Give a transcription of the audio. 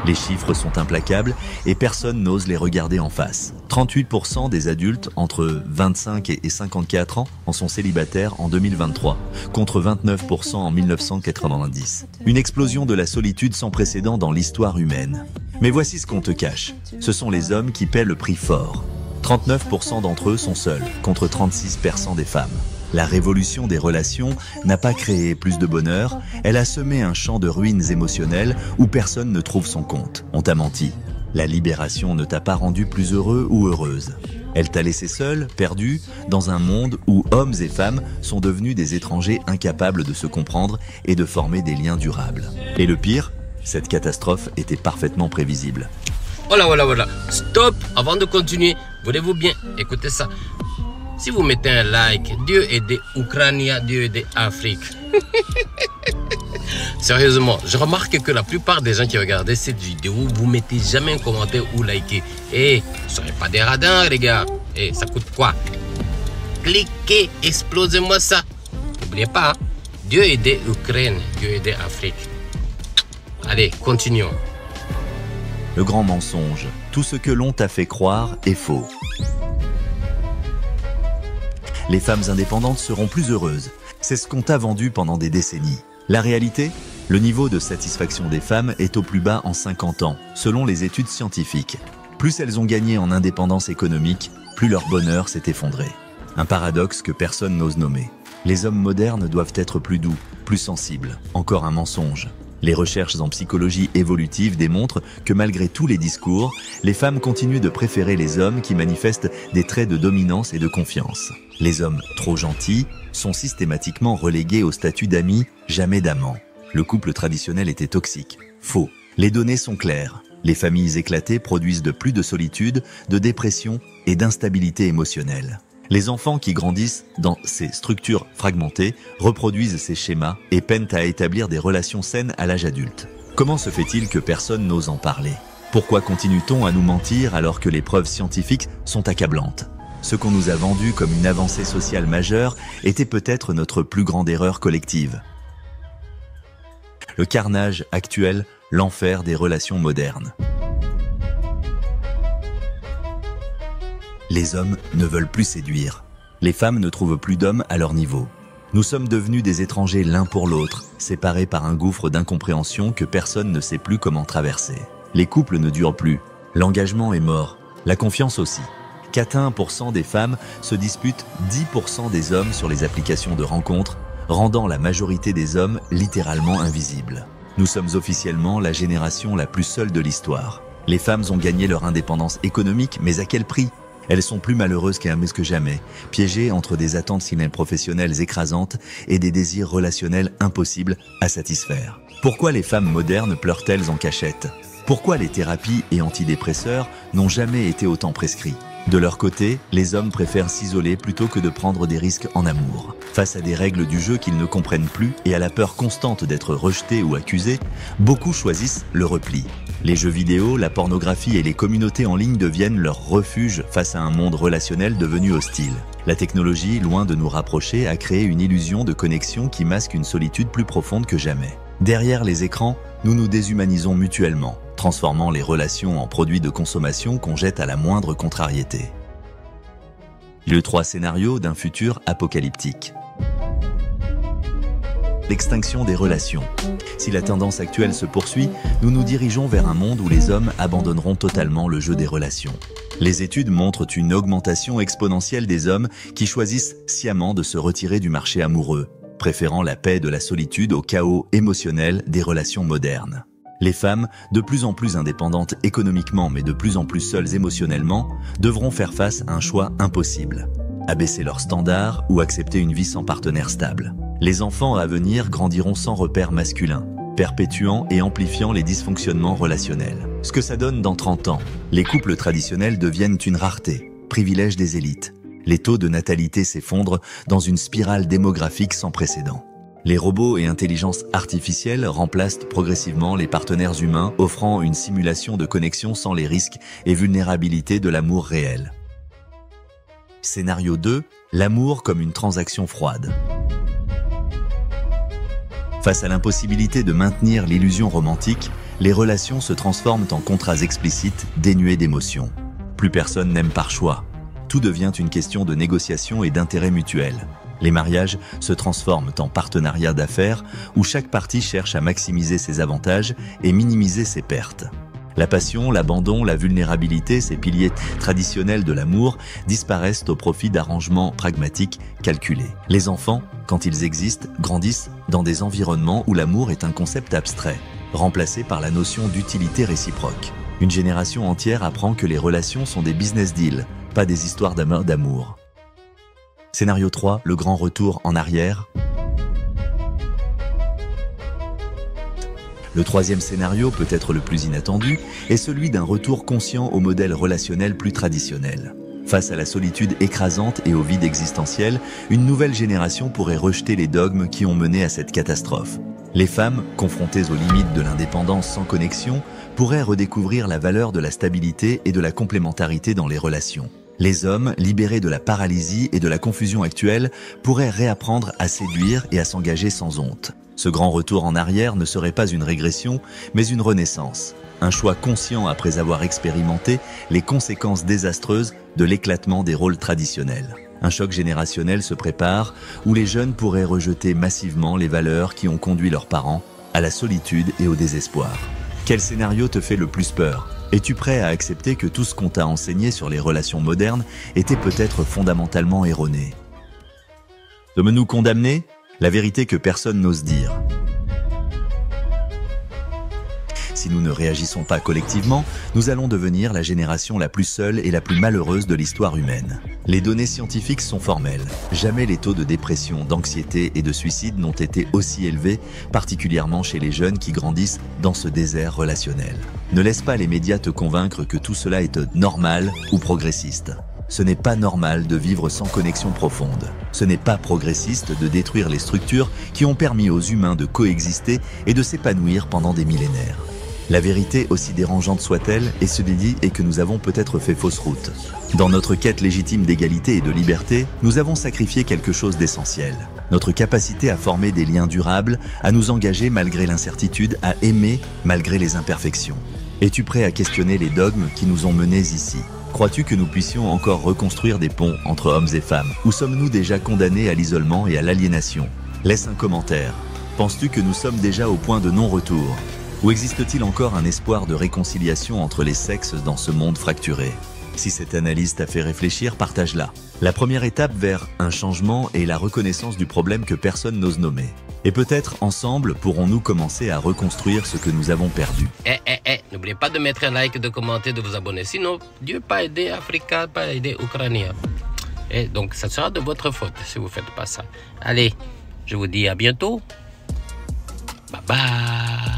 Les chiffres sont implacables et personne n'ose les regarder en face. 38% des adultes entre 25 et 54 ans en sont célibataires en 2023, contre 29% en 1990. Une explosion de la solitude sans précédent dans l'histoire humaine. Mais voici ce qu'on te cache. Ce sont les hommes qui paient le prix fort. 39% d'entre eux sont seuls, contre 36% des femmes. La révolution des relations n'a pas créé plus de bonheur, elle a semé un champ de ruines émotionnelles où personne ne trouve son compte. On t'a menti. La libération ne t'a pas rendu plus heureux ou heureuse. Elle t'a laissé seul, perdu, dans un monde où hommes et femmes sont devenus des étrangers incapables de se comprendre et de former des liens durables. Et le pire, cette catastrophe était parfaitement prévisible. Voilà. Stop, avant de continuer, voulez-vous bien écouter ça? Si vous mettez un like, Dieu aide Ukraine, Dieu aide Afrique. Sérieusement, je remarque que la plupart des gens qui regardent cette vidéo, vous mettez jamais un commentaire ou liker. Vous ne serez pas des radins, les gars. Ça coûte quoi? Cliquez, explosez-moi ça. N'oubliez pas, hein? Dieu aide Ukraine, Dieu aide Afrique. Allez, continuons. Le grand mensonge, tout ce que l'on t'a fait croire est faux. Les femmes indépendantes seront plus heureuses. C'est ce qu'on t'a vendu pendant des décennies. La réalité? Le niveau de satisfaction des femmes est au plus bas en 50 ans, selon les études scientifiques. Plus elles ont gagné en indépendance économique, plus leur bonheur s'est effondré. Un paradoxe que personne n'ose nommer. Les hommes modernes doivent être plus doux, plus sensibles. Encore un mensonge. Les recherches en psychologie évolutive démontrent que malgré tous les discours, les femmes continuent de préférer les hommes qui manifestent des traits de dominance et de confiance. Les hommes trop gentils sont systématiquement relégués au statut d'amis, jamais d'amants. Le couple traditionnel était toxique. Faux. Les données sont claires. Les familles éclatées produisent de plus de solitude, de dépression et d'instabilité émotionnelle. Les enfants qui grandissent dans ces structures fragmentées reproduisent ces schémas et peinent à établir des relations saines à l'âge adulte. Comment se fait-il que personne n'ose en parler? Pourquoi continue-t-on à nous mentir alors que les preuves scientifiques sont accablantes? Ce qu'on nous a vendu comme une avancée sociale majeure était peut-être notre plus grande erreur collective. Le carnage actuel, l'enfer des relations modernes. Les hommes ne veulent plus séduire. Les femmes ne trouvent plus d'hommes à leur niveau. Nous sommes devenus des étrangers l'un pour l'autre, séparés par un gouffre d'incompréhension que personne ne sait plus comment traverser. Les couples ne durent plus. L'engagement est mort. La confiance aussi. 81% des femmes se disputent 10% des hommes sur les applications de rencontres, rendant la majorité des hommes littéralement invisibles. Nous sommes officiellement la génération la plus seule de l'histoire. Les femmes ont gagné leur indépendance économique, mais à quel prix ? Elles sont plus malheureuses que jamais, piégées entre des attentes professionnelles écrasantes et des désirs relationnels impossibles à satisfaire. Pourquoi les femmes modernes pleurent-elles en cachette? Pourquoi les thérapies et antidépresseurs n'ont jamais été autant prescrits? De leur côté, les hommes préfèrent s'isoler plutôt que de prendre des risques en amour. Face à des règles du jeu qu'ils ne comprennent plus et à la peur constante d'être rejetés ou accusés, beaucoup choisissent le repli. Les jeux vidéo, la pornographie et les communautés en ligne deviennent leur refuge face à un monde relationnel devenu hostile. La technologie, loin de nous rapprocher, a créé une illusion de connexion qui masque une solitude plus profonde que jamais. Derrière les écrans, nous nous déshumanisons mutuellement, transformant les relations en produits de consommation qu'on jette à la moindre contrariété. Le 3 scénario d'un futur apocalyptique. L'extinction des relations. Si la tendance actuelle se poursuit, nous nous dirigeons vers un monde où les hommes abandonneront totalement le jeu des relations. Les études montrent une augmentation exponentielle des hommes qui choisissent sciemment de se retirer du marché amoureux, préférant la paix de la solitude au chaos émotionnel des relations modernes. Les femmes, de plus en plus indépendantes économiquement mais de plus en plus seules émotionnellement, devront faire face à un choix impossible. Abaisser leurs standards ou accepter une vie sans partenaire stable. Les enfants à venir grandiront sans repère masculin, perpétuant et amplifiant les dysfonctionnements relationnels. Ce que ça donne dans 30 ans, les couples traditionnels deviennent une rareté, privilège des élites. Les taux de natalité s'effondrent dans une spirale démographique sans précédent. Les robots et intelligences artificielles remplacent progressivement les partenaires humains, offrant une simulation de connexion sans les risques et vulnérabilités de l'amour réel. Scénario 2, l'amour comme une transaction froide. Face à l'impossibilité de maintenir l'illusion romantique, les relations se transforment en contrats explicites, dénués d'émotions. Plus personne n'aime par choix. Tout devient une question de négociation et d'intérêt mutuel. Les mariages se transforment en partenariats d'affaires où chaque partie cherche à maximiser ses avantages et minimiser ses pertes. La passion, l'abandon, la vulnérabilité, ces piliers traditionnels de l'amour, disparaissent au profit d'arrangements pragmatiques calculés. Les enfants, quand ils existent, grandissent dans des environnements où l'amour est un concept abstrait, remplacé par la notion d'utilité réciproque. Une génération entière apprend que les relations sont des business deals, pas des histoires d'amour. Scénario 3, le grand retour en arrière. Le troisième scénario, peut-être le plus inattendu, est celui d'un retour conscient au modèle relationnel plus traditionnel. Face à la solitude écrasante et au vide existentiel, une nouvelle génération pourrait rejeter les dogmes qui ont mené à cette catastrophe. Les femmes, confrontées aux limites de l'indépendance sans connexion, pourraient redécouvrir la valeur de la stabilité et de la complémentarité dans les relations. Les hommes, libérés de la paralysie et de la confusion actuelle, pourraient réapprendre à séduire et à s'engager sans honte. Ce grand retour en arrière ne serait pas une régression, mais une renaissance. Un choix conscient après avoir expérimenté les conséquences désastreuses de l'éclatement des rôles traditionnels. Un choc générationnel se prépare où les jeunes pourraient rejeter massivement les valeurs qui ont conduit leurs parents à la solitude et au désespoir. Quel scénario te fait le plus peur ? Es-tu prêt à accepter que tout ce qu'on t'a enseigné sur les relations modernes était peut-être fondamentalement erroné ? Sommes-nous condamnés ? La vérité que personne n'ose dire. Si nous ne réagissons pas collectivement, nous allons devenir la génération la plus seule et la plus malheureuse de l'histoire humaine. Les données scientifiques sont formelles. Jamais les taux de dépression, d'anxiété et de suicide n'ont été aussi élevés, particulièrement chez les jeunes qui grandissent dans ce désert relationnel. Ne laisse pas les médias te convaincre que tout cela est normal ou progressiste. Ce n'est pas normal de vivre sans connexion profonde. Ce n'est pas progressiste de détruire les structures qui ont permis aux humains de coexister et de s'épanouir pendant des millénaires. La vérité, aussi dérangeante soit-elle, est que nous avons peut-être fait fausse route. Dans notre quête légitime d'égalité et de liberté, nous avons sacrifié quelque chose d'essentiel. Notre capacité à former des liens durables, à nous engager malgré l'incertitude, à aimer malgré les imperfections. Es-tu prêt à questionner les dogmes qui nous ont menés ici ? Crois-tu que nous puissions encore reconstruire des ponts entre hommes et femmes ? Ou sommes-nous déjà condamnés à l'isolement et à l'aliénation ? Laisse un commentaire. Penses-tu que nous sommes déjà au point de non-retour ? Ou existe-t-il encore un espoir de réconciliation entre les sexes dans ce monde fracturé ? Si cette analyse t'a fait réfléchir, partage-la. La première étape vers un changement est la reconnaissance du problème que personne n'ose nommer. Et peut-être, ensemble, pourrons-nous commencer à reconstruire ce que nous avons perdu. N'oubliez pas de mettre un like, de commenter, de vous abonner. Sinon, Dieu pas aider Africains, pas aider Ukrainiens. Et donc, ça sera de votre faute si vous ne faites pas ça. Allez, je vous dis à bientôt. Bye bye.